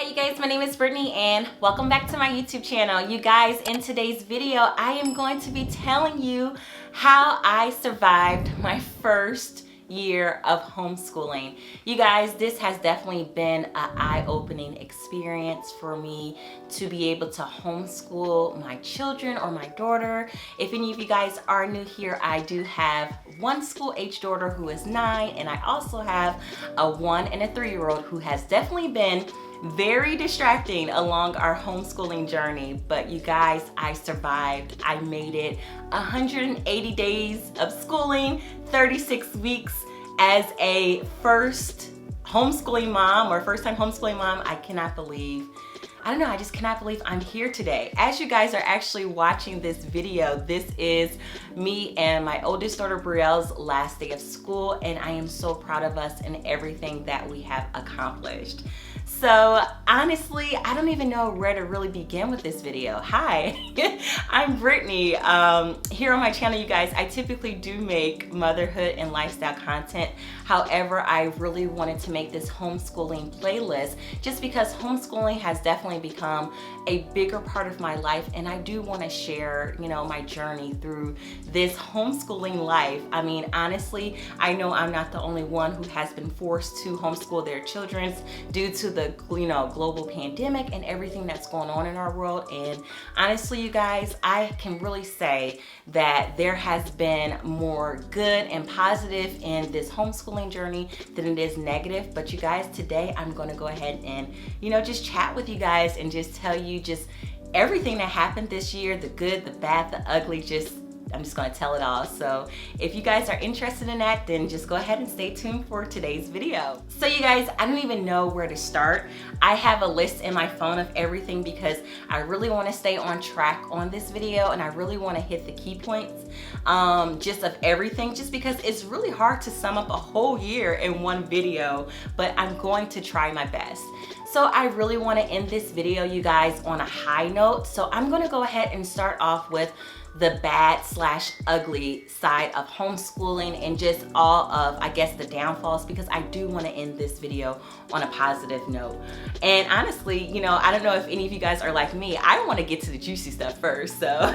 Hi you guys, my name is Brittany and welcome back to my YouTube channel. You guys, in today's video, I am going to be telling you how I survived my first year of homeschooling. You guys, this has definitely been an eye-opening experience for me to be able to homeschool my children or my daughter. If any of you guys are new here, I do have one school-age daughter who is 9, and I also have a 1 and a 3-year-old who has definitely been very distracting along our homeschooling journey. But you guys, I survived. I made it 180 days of schooling, 36 weeks as a first homeschooling mom or first-time homeschooling mom. I just cannot believe I'm here today. As you guys are actually watching this video, this is me and my oldest daughter Brielle's last day of school, and I am so proud of us and everything that we have accomplished. So honestly, I don't even know where to really begin with this video. Hi, I'm Brittany. Here on my channel, you guys, I typically do make motherhood and lifestyle content. However, I really wanted to make this homeschooling playlist just because homeschooling has definitely become a bigger part of my life, and I do want to share, my journey through this homeschooling life. I mean, honestly, I know I'm not the only one who has been forced to homeschool their children due to the global pandemic and everything that's going on in our world. And honestly, you guys, I can really say that there has been more good and positive in this homeschooling journey than it is negative. But you guys, today I'm going to go ahead and just chat with you guys and just tell you just everything that happened this year, the good, the bad, the ugly. I'm just going to tell it all. So if you guys are interested in that, then just go ahead and stay tuned for today's video. So you guys, I don't even know where to start. I have a list in my phone of everything because I really want to stay on track on this video, and I really want to hit the key points just of everything, just because it's really hard to sum up a whole year in one video, but I'm going to try my best. So I really want to end this video, you guys, on a high note. So I'm going to go ahead and start off with the bad/ugly side of homeschooling and just all of, I guess, the downfalls, because I do want to end this video on a positive note. And honestly, I don't know if any of you guys are like me. I want to get to the juicy stuff first. So,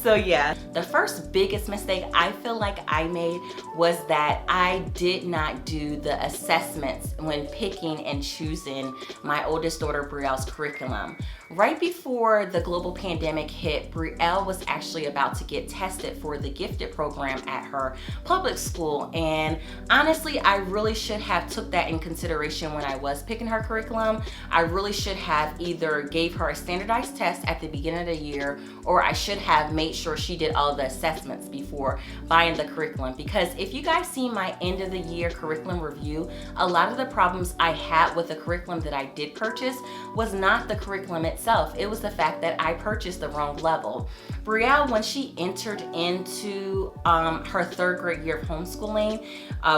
so yeah, the first biggest mistake I feel like I made was that I did not do the assessments when picking and choosing my oldest daughter Brielle's curriculum. Right before the global pandemic hit, Brielle was actually about to get tested for the gifted program at her public school. And honestly, I really should have took that in consideration when I was picking her curriculum. I really should have either gave her a standardized test at the beginning of the year, or I should have made sure she did all the assessments before buying the curriculum. Because if you guys see my end of the year curriculum review, a lot of the problems I had with the curriculum that I did purchase was not the curriculum itself. It was the fact that I purchased the wrong level. Brielle, when she entered into her 3rd grade year of homeschooling,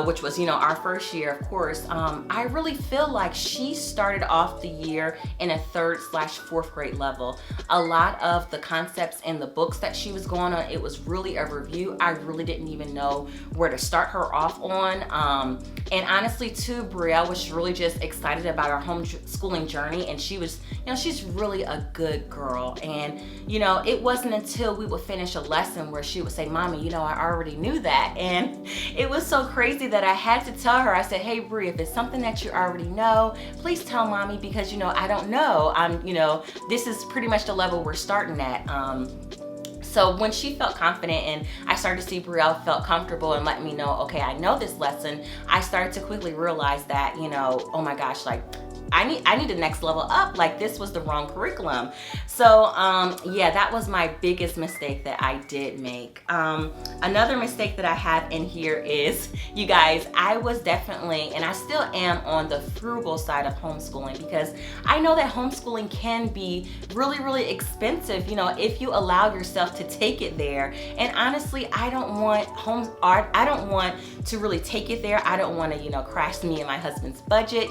which was, our first year, of course, I really feel like she started off the year in a 3rd/4th grade level. A lot of the concepts in the books that she was going on, it was really a review. I really didn't even know where to start her off on. And honestly, too, Brielle was really just excited about our homeschooling journey, and she was, she's really a good girl. And it wasn't until we would finish a lesson where she would say, "Mommy, I already knew that." And it was so crazy that I had to tell her. I said, "Hey Bri, if it's something that you already know, please tell Mommy, because I don't know. This is pretty much the level we're starting at." So when she felt confident and I started to see Brielle felt comfortable and let me know, okay, I know this lesson, I started to quickly realize that, oh my gosh, like I need the next level up. Like, this was the wrong curriculum. So yeah, that was my biggest mistake that I did make. Another mistake that I have in here is, you guys, I was definitely, and I still am, on the frugal side of homeschooling, because I know that homeschooling can be really, really expensive, if you allow yourself to take it there. And honestly, I don't want to really take it there. I don't want to, crash me and my husband's budget.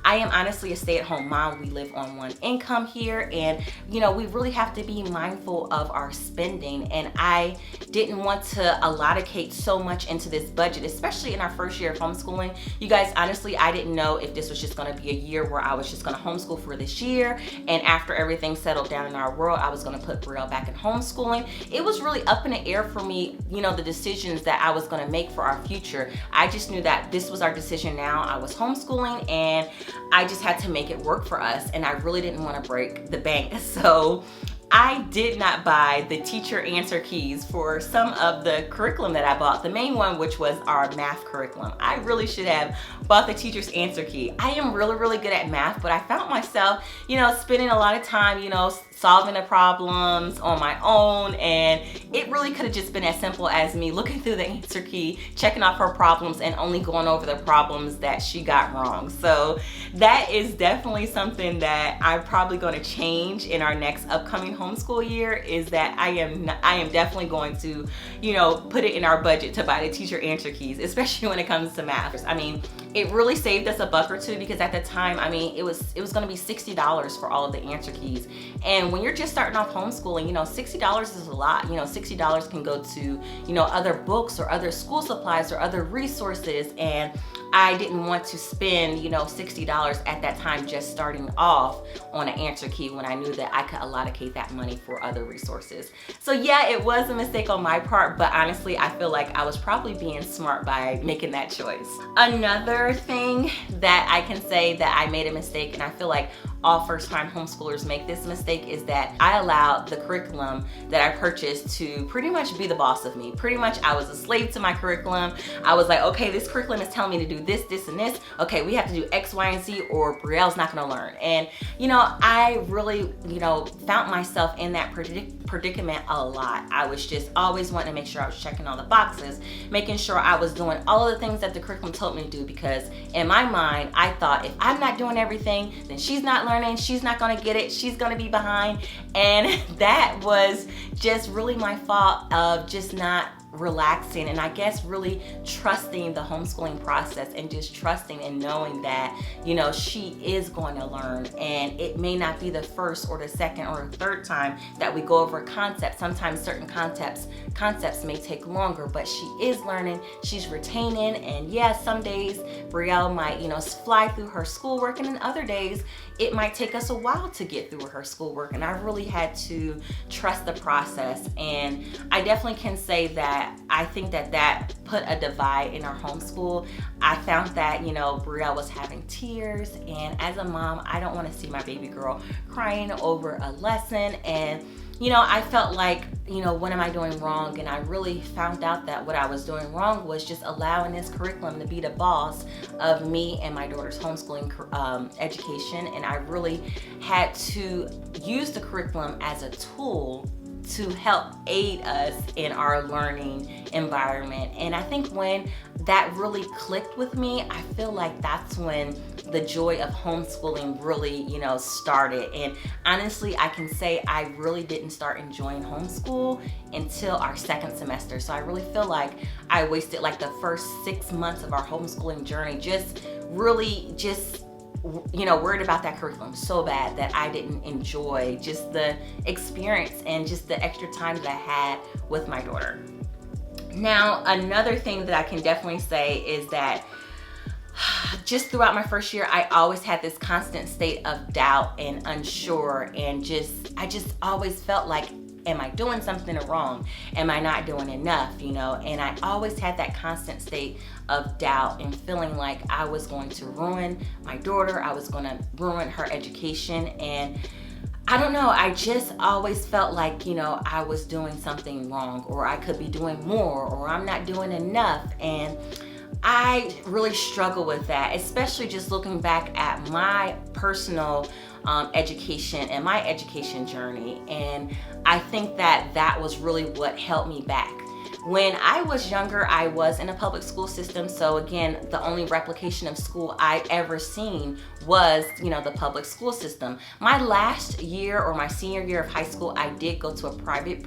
I am honestly a stay-at-home mom. We live on one income here, and you know, we really have to be mindful of our spending, and I didn't want to allocate so much into this budget, especially in our first year of homeschooling. You guys, honestly, I didn't know if this was just going to be a year where I was just going to homeschool for this year, and after everything settled down in our world, I was going to put Brielle back in homeschooling. It was really up in the air for me, you know, the decisions that I was going to make for our future. I just knew that this was our decision now. I was homeschooling, and I just had to make it work for us, and I really didn't want to break the bank. So I did not buy the teacher answer keys for some of the curriculum that I bought. The main one, which was our math curriculum. I really should have bought the teacher's answer key. I am really good at math, but I found myself, you know, spending a lot of time, you know, solving the problems on my own, and it really could have just been as simple as me looking through the answer key, checking off her problems, and only going over the problems that she got wrong. So that is definitely something that I'm probably going to change in our next upcoming homeschool year, is that I am definitely going to, you know, put it in our budget to buy the teacher answer keys, especially when it comes to math. I mean, it really saved us a buck or two, because at the time, I mean, it was going to be $60 for all of the answer keys. And when you're just starting off homeschooling, you know, $60 is a lot. You know, $60 can go to, you know, other books or other school supplies or other resources. And I didn't want to spend, you know, $60 at that time just starting off on an answer key, when I knew that I could allocate that money for other resources. So yeah, it was a mistake on my part, but honestly, I feel like I was probably being smart by making that choice. Another thing that I can say that I made a mistake, and I feel like all first-time homeschoolers make this mistake, is that I allowed the curriculum that I purchased to pretty much be the boss of me. Pretty much I was a slave to my curriculum. I was like, okay, this curriculum is telling me to do this, this, and this. Okay, we have to do X, Y, and Z, or Brielle's not gonna learn. And you know, I really, you know, found myself in that predicament a lot. I was just always wanting to make sure I was checking all the boxes, making sure I was doing all of the things that the curriculum told me to do, because in my mind, I thought if I'm not doing everything, then she's not learning, she's not gonna get it, she's gonna be behind. And that was just really my fault of just not relaxing, and I guess really trusting the homeschooling process, and just trusting and knowing that, you know, she is going to learn, and it may not be the first or the second or the third time that we go over a concept. Sometimes certain concepts may take longer, but she is learning, she's retaining. And yeah, some days Brielle might, you know, fly through her schoolwork, and then other days it might take us a while to get through her schoolwork, and I really had to trust the process. And I definitely can say that I think that put a divide in our homeschool. I found that, you know, Brielle was having tears, and as a mom, I don't want to see my baby girl crying over a lesson. And you know, I felt like, you know, what am I doing wrong? And I really found out that what I was doing wrong was just allowing this curriculum to be the boss of me and my daughter's homeschooling education. And I really had to use the curriculum as a tool to help aid us in our learning environment. And I think when that really clicked with me, I feel like that's when the joy of homeschooling really, you know, started. And honestly, I can say I really didn't start enjoying homeschool until our second semester. So I really feel like I wasted like the first 6 months of our homeschooling journey just you know, worried about that curriculum so bad that I didn't enjoy just the experience and just the extra time that I had with my daughter. Now, another thing that I can definitely say is that just throughout my first year, I always had this constant state of doubt and unsure, and I just always felt like, am I doing something wrong? Am I not doing enough, you know? And I always had that constant state of doubt and feeling like I was going to ruin my daughter, I was going to ruin her education. And I don't know, I just always felt like, you know, I was doing something wrong, or I could be doing more, or I'm not doing enough. And I really struggle with that, especially just looking back at my personal education and my education journey. And I think that was really what held me back. When I was younger, I was in a public school system. So again, the only replication of school I ever seen was, you know, the public school system. My last year, or my senior year of high school, I did go to a private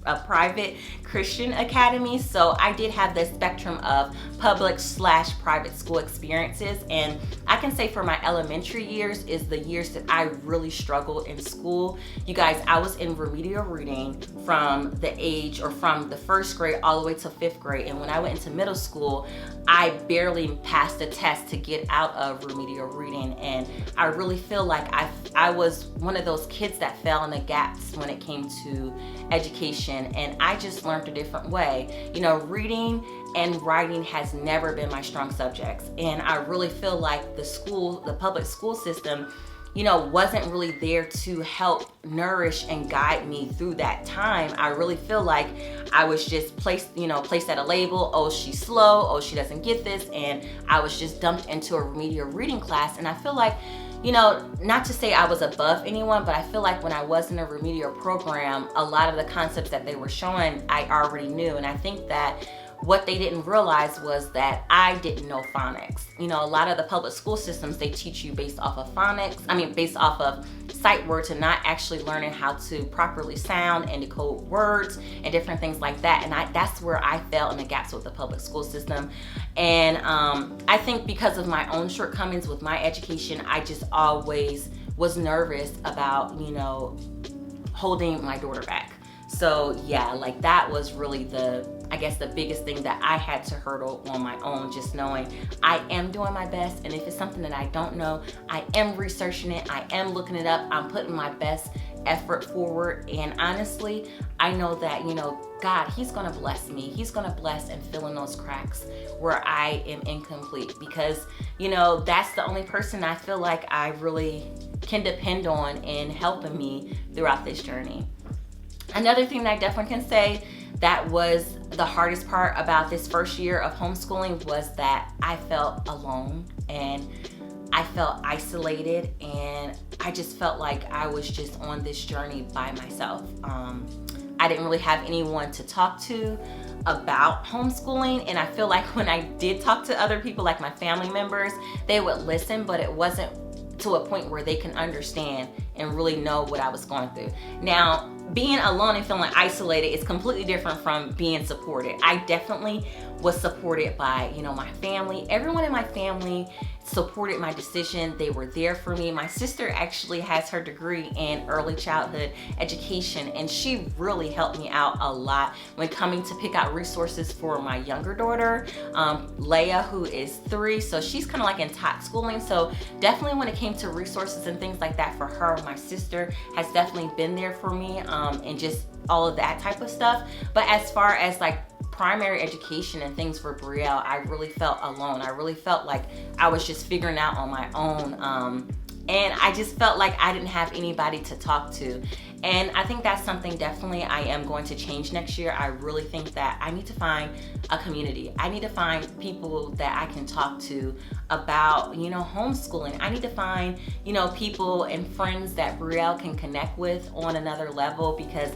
a private Christian academy, so I did have the spectrum of public/private school experiences. And I can say for my elementary years is the years that I really struggled in school. You guys, I was in remedial reading from the first grade all the way to 5th grade. And when I went into middle school, I barely passed the test to get out of remedial reading. And I really feel like I was one of those kids that fell in the gaps when it came to education, and I just learned a different way. You know, reading and writing has never been my strong subjects, and I really feel like the public school system, you know, wasn't really there to help nourish and guide me through that time. I really feel like I was just placed at a label. Oh, she's slow. Oh, she doesn't get this. And I was just dumped into a remedial reading class. And I feel like, you know, not to say I was above anyone, but I feel like when I was in a remedial program, a lot of the concepts that they were showing, I already knew. And I think that what they didn't realize was that I didn't know phonics. You know, a lot of the public school systems, they teach you based off of based off of sight words, and not actually learning how to properly sound and decode words and different things like that. And that's where I fell in the gaps with the public school system. And I think because of my own shortcomings with my education, I just always was nervous about, you know, holding my daughter back. So yeah, like that was really the biggest thing that I had to hurdle on my own, just knowing I am doing my best. And if it's something that I don't know, I am researching it, I am looking it up, I'm putting my best effort forward. And honestly, I know that, you know, God, He's gonna bless me. He's gonna bless and fill in those cracks where I am incomplete, because, you know, that's the only person I feel like I really can depend on in helping me throughout this journey. Another thing that I definitely can say that was the hardest part about this first year of homeschooling was that I felt alone and I felt isolated, and I just felt like I was just on this journey by myself. I didn't really have anyone to talk to about homeschooling, and I feel like when I did talk to other people, like my family members, they would listen, but it wasn't to a point where they can understand and really know what I was going through. Now, being alone and feeling isolated is completely different from being supported. I definitely was supported by, you know, my family. Everyone in my family supported my decision. They were there for me. My sister actually has her degree in early childhood education, and she really helped me out a lot when coming to pick out resources for my younger daughter, Leia, who is 3. So she's kind of like in tot schooling. So definitely when it came to resources and things like that for her, my sister has definitely been there for me, and just all of that type of stuff. But as far as like primary education and things for Brielle, I really felt alone. I really felt like I was just figuring out on my own. And I just felt like I didn't have anybody to talk to. And I think that's something definitely I am going to change next year. I really think that I need to find a community. I need to find people that I can talk to about, you know, homeschooling. I need to find, you know, people and friends that Brielle can connect with on another level, because,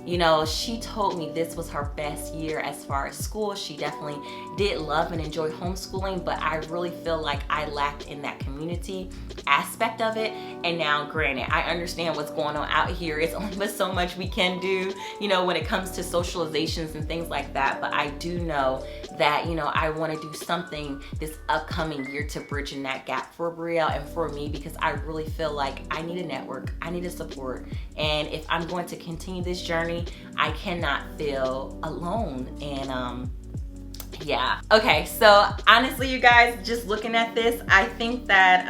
you know, she told me this was her best year as far as school. She definitely did love and enjoy homeschooling, but I really feel like I lacked in that community aspect of it. And now, granted, I understand what's going on out here. It's only but so much we can do, you know, when it comes to socializations and things like that. But I do know that, you know, I want to do something this upcoming year to bridge in that gap for Brielle and for me, because I really feel like I need a network, I need a support. And if I'm going to continue this journey, I cannot feel alone. And yeah. Okay, so honestly, you guys, just looking at this, I think that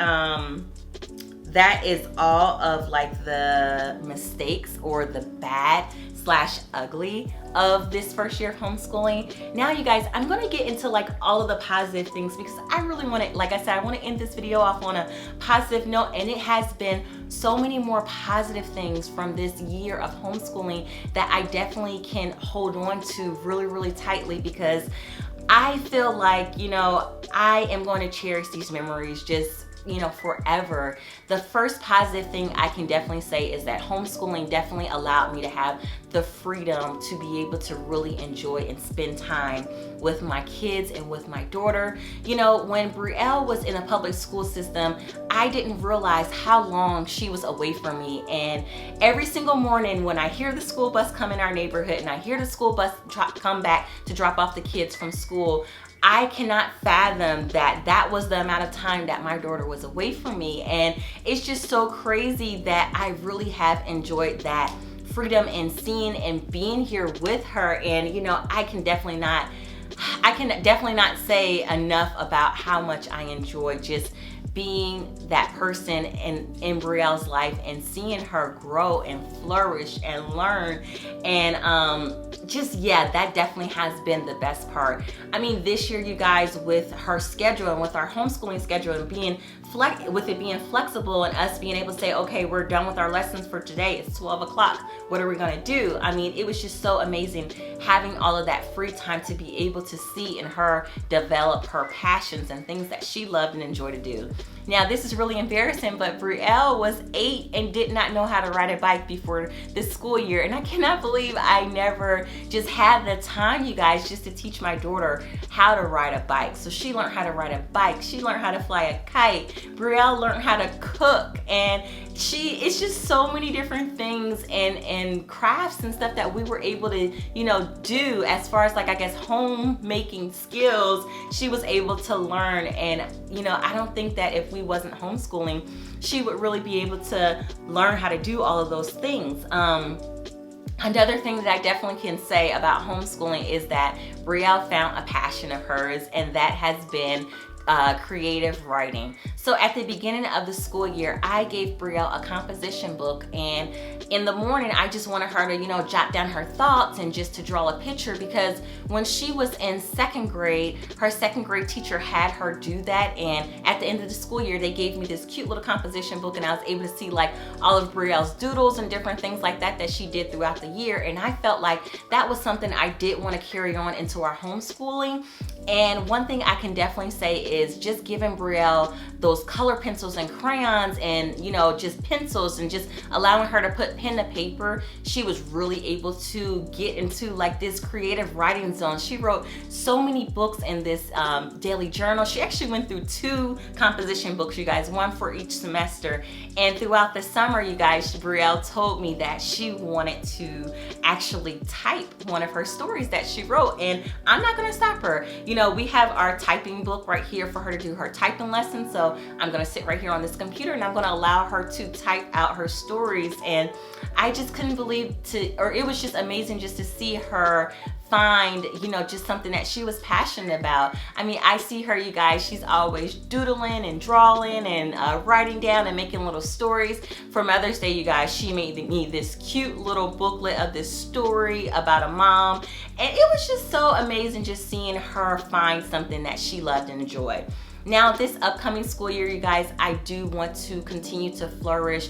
that is all of like the mistakes or the bad / ugly of this first year of homeschooling. Now, you guys, I'm going to get into like all of the positive things, because I really want to, like I said, I want to end this video off on a positive note. And it has been so many more positive things from this year of homeschooling that I definitely can hold on to really, really tightly, because I feel like, you know, I am going to cherish these memories just, forever. The first positive thing I can definitely say is that homeschooling definitely allowed me to have the freedom to be able to really enjoy and spend time with my kids and with my daughter. When Brielle was in a public school system, I didn't realize how long she was away from me. And every single morning when I hear the school bus come in our neighborhood and I hear the school bus come back to drop off the kids from school, I cannot fathom that was the amount of time that my daughter was away from me. And it's just so crazy that I really have enjoyed that freedom and seeing and being here with her. And I can definitely not say enough about how much I enjoy just being that person in Brielle's life and seeing her grow and flourish and learn. And that definitely has been the best part. I mean, this year, you guys, with her schedule and with our homeschooling schedule and with it being flexible and us being able to say, okay, we're done with our lessons for today, it's 12 o'clock, what are we gonna do? I mean, it was just so amazing having all of that free time to be able to see in her develop her passions and things that she loved and enjoyed to do. Now, this is really embarrassing, but Brielle was 8 and did not know how to ride a bike before this school year. And I cannot believe I never just had the time, you guys, just to teach my daughter how to ride a bike. So she learned how to ride a bike. She learned how to fly a kite. Brielle learned how to cook. And it's just so many different things and crafts and stuff that we were able to, do as far as homemaking skills. She was able to learn. And, I don't think that if we wasn't homeschooling, she would really be able to learn how to do all of those things. Another thing that I definitely can say about homeschooling is that Brielle found a passion of hers, and that has been creative writing. So at the beginning of the school year, I gave Brielle a composition book, and in the morning I just wanted her to jot down her thoughts and just to draw a picture, because when she was in second grade, her second grade teacher had her do that, and at the end of the school year they gave me this cute little composition book, and I was able to see all of Brielle's doodles and different things like that she did throughout the year. And I felt like that was something I did want to carry on into our homeschooling. And one thing I can definitely say is just giving Brielle those color pencils and crayons and, just pencils, and just allowing her to put pen to paper. She was really able to get into this creative writing zone. She wrote so many books in this daily journal. She actually went through 2 composition books, you guys, one for each semester. And throughout the summer, you guys, Brielle told me that she wanted to actually type one of her stories that she wrote. And I'm not gonna stop her. We have our typing book right here for her to do her typing lesson. So I'm gonna sit right here on this computer and I'm gonna allow her to type out her stories. And I just couldn't believe it was just amazing just to see her find, just something that she was passionate about. I mean, I see her, you guys, she's always doodling and drawing and writing down and making little stories. For Mother's Day, you guys, she made me this cute little booklet of this story about a mom. And it was just so amazing just seeing her find something that she loved and enjoyed. Now, this upcoming school year, you guys, I do want to continue to flourish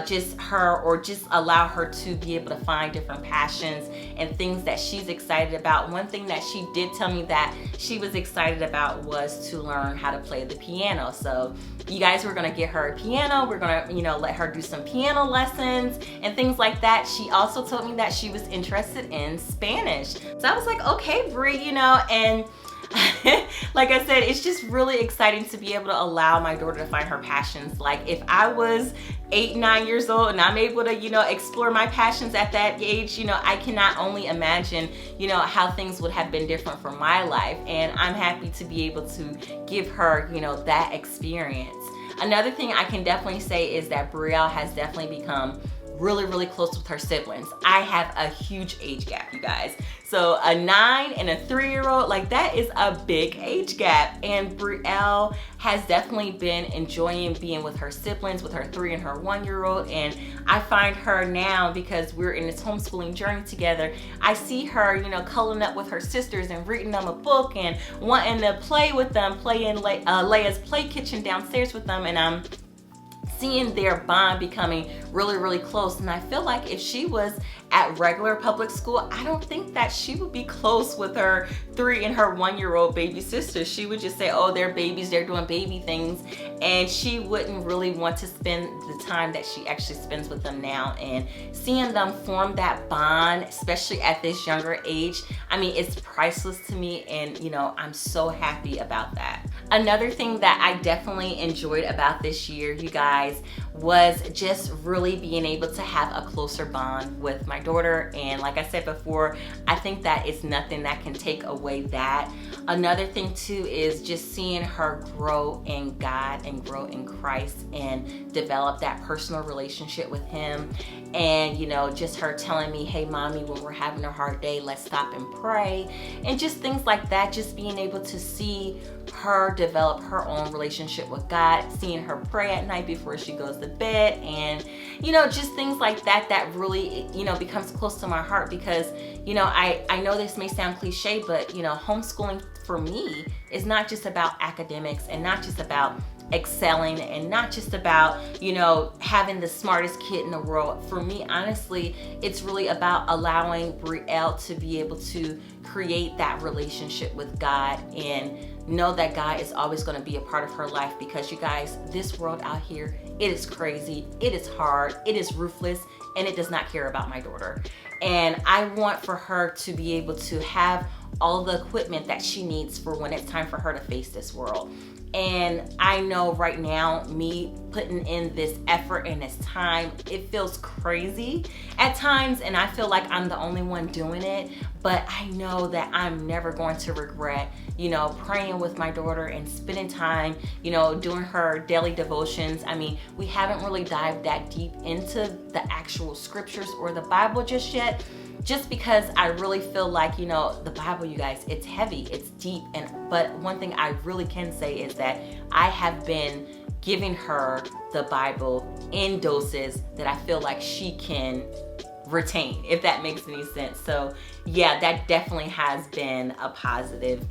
just her, or just allow her to be able to find different passions and things that she's excited about. One thing that she did tell me that she was excited about was to learn how to play the piano. So you guys, we're gonna get her a piano. We're gonna, let her do some piano lessons and things like that. She also told me that she was interested in Spanish. So I was like, okay, Brie, and like I said, it's just really exciting to be able to allow my daughter to find her passions. Like if I was 8, 9 years old and I'm able to, explore my passions at that age, I cannot only imagine, how things would have been different for my life. And I'm happy to be able to give her, that experience. Another thing I can definitely say is that Brielle has definitely become really close with her siblings. I have a huge age gap, you guys. So a 9 and a 3-year-old, that is a big age gap. And Brielle has definitely been enjoying being with her siblings, with her 3 and her 1-year-old. And I find her now, because we're in this homeschooling journey together, I see her, cuddling up with her sisters and reading them a book and wanting to play with them, play in Leia's play kitchen downstairs with them. And I'm seeing their bond becoming really, really close. And I feel like if she was at regular public school, I don't think that she would be close with her 3 and her 1-year-old baby sister. She would just say, oh, they're babies, they're doing baby things. And she wouldn't really want to spend the time that she actually spends with them now. And seeing them form that bond, especially at this younger age, I mean, it's priceless to me. And, you know, I'm so happy about that. Another thing that I definitely enjoyed about this year, you guys, was just really being able to have a closer bond with my daughter. And like I said before, I think that it's nothing that can take away that. Another thing too is just seeing her grow in God and grow in Christ and develop that personal relationship with him. And, you know, just her telling me, hey mommy, when we're having a hard day, let's stop and pray. And just things like that, just being able to see her develop her own relationship with God, seeing her pray at night before she goes to bed, and, you know, just things like that that really, you know, becomes close to my heart. Because, you know, I know this may sound cliche, but, you know, homeschooling for me is not just about academics and not just about excelling and not just about, you know, having the smartest kid in the world. For me, honestly, it's really about allowing Brielle to be able to create that relationship with God and know that God is always going to be a part of her life. Because you guys, this world out here, it is crazy, it is hard, it is ruthless, and it does not care about my daughter. And I want for her to be able to have all the equipment that she needs for when it's time for her to face this world. And I know right now, me putting in this effort and this time, it feels crazy at times, and I feel like I'm the only one doing it. But I know that I'm never going to regret, you know, praying with my daughter and spending time, you know, doing her daily devotions. I mean, we haven't really dived that deep into the actual scriptures or the Bible just yet, just because I really feel like, you know, the Bible, you guys, it's heavy, it's deep. But one thing I really can say is that I have been giving her the Bible in doses that I feel like she can retain, if that makes any sense. So yeah, that definitely has been a positive.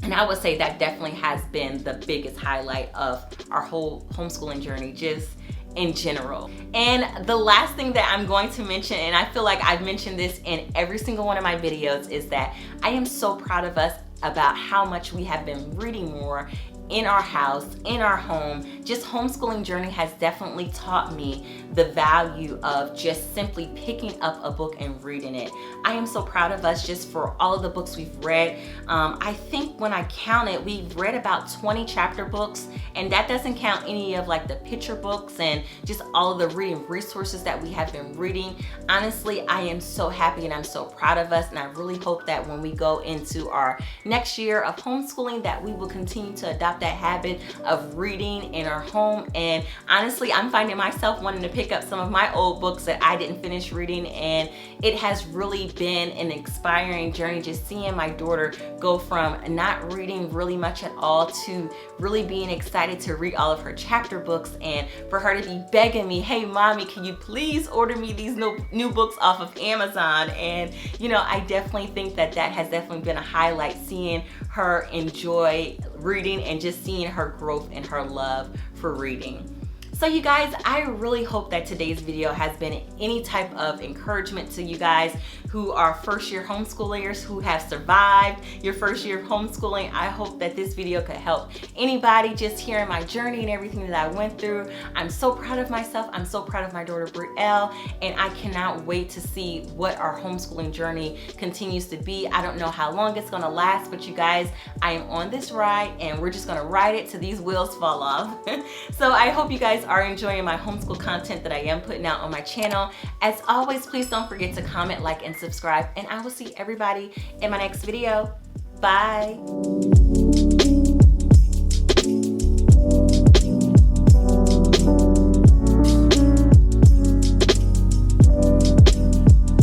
And I would say that definitely has been the biggest highlight of our whole homeschooling journey, just in general. And the last thing that I'm going to mention, and I feel like I've mentioned this in every single one of my videos, is that I am so proud of us about how much we have been reading more in our house, in our home. Just homeschooling journey has definitely taught me the value of just simply picking up a book and reading it. I am so proud of us just for all of the books we've read. I think when I counted, we've read about 20 chapter books, and that doesn't count any of like the picture books and just all of the reading resources that we have been reading. Honestly, I am so happy and I'm so proud of us, and I really hope that when we go into our next year of homeschooling, that we will continue to adopt that habit of reading in our home. And honestly, I'm finding myself wanting to pick up some of my old books that I didn't finish reading, and it has really been an inspiring journey, just seeing my daughter go from not reading really much at all to really being excited to read all of her chapter books, and for her to be begging me, hey mommy, can you please order me these new books off of Amazon? And you know, I definitely think that that has definitely been a highlight, seeing her enjoy reading and just seeing her growth and her love for reading. So you guys, I really hope that today's video has been any type of encouragement to you guys who are first year homeschoolers, who have survived your first year of homeschooling. I hope that this video could help anybody just hearing my journey and everything that I went through. I'm so proud of myself. I'm so proud of my daughter Brielle, and I cannot wait to see what our homeschooling journey continues to be. I don't know how long it's gonna last, but you guys, I am on this ride and we're just gonna ride it till these wheels fall off. So I hope you guys are enjoying my homeschool content that I am putting out on my channel. As always, please don't forget to comment, like, and subscribe, and I will see everybody in my next video. Bye.